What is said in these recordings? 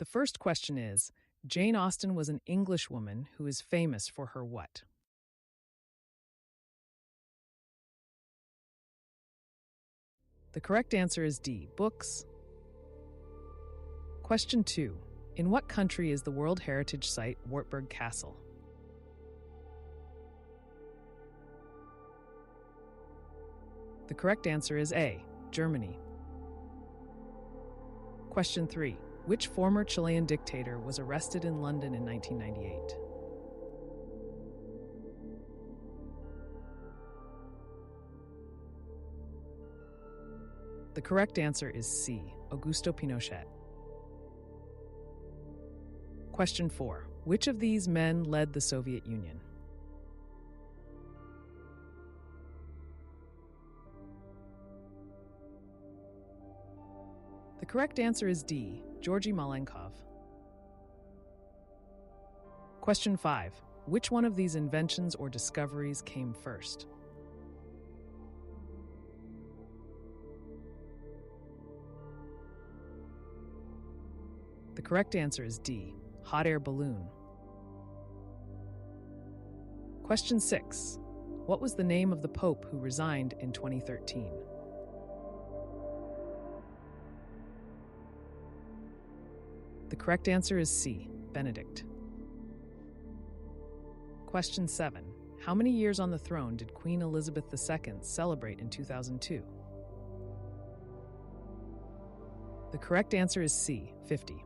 The first question is, Jane Austen was an Englishwoman who is famous for her what? The correct answer is D, books. Question 2. In what country is the World Heritage Site Wartburg Castle? The correct answer is A, Germany. Question 3. Which former Chilean dictator was arrested in London in 1998? The correct answer is C, Augusto Pinochet. Question 4. Which of these men led the Soviet Union? The correct answer is D, Georgy Malenkov. Question 5. Which one of these inventions or discoveries came first? The correct answer is D, hot air balloon. Question 6. What was the name of the Pope who resigned in 2013? The correct answer is C, Benedict. Question 7. How many years on the throne did Queen Elizabeth II celebrate in 2002? The correct answer is C, 50.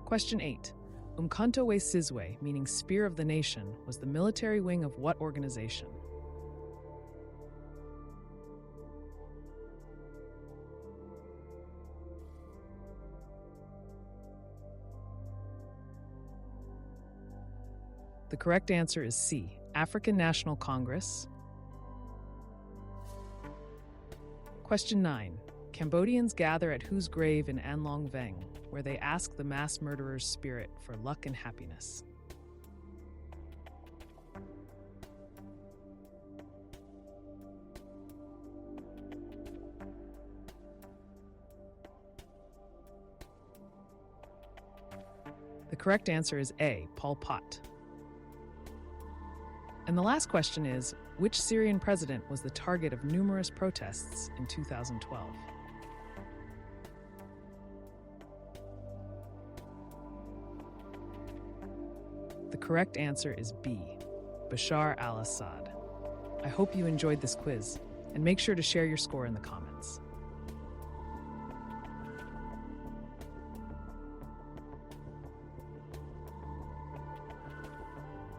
Question 8. Umkhonto we Sizwe, meaning Spear of the Nation, was the military wing of what organization? The correct answer is C, African National Congress. Question 9. Cambodians gather at whose grave in An Long Veng, where they ask the mass murderer's spirit for luck and happiness? The correct answer is A, Pol Pot. And the last question is, which Syrian president was the target of numerous protests in 2012? The correct answer is B, Bashar al-Assad. I hope you enjoyed this quiz, and make sure to share your score in the comments.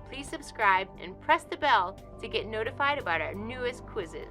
Please subscribe and press the bell to get notified about our newest quizzes.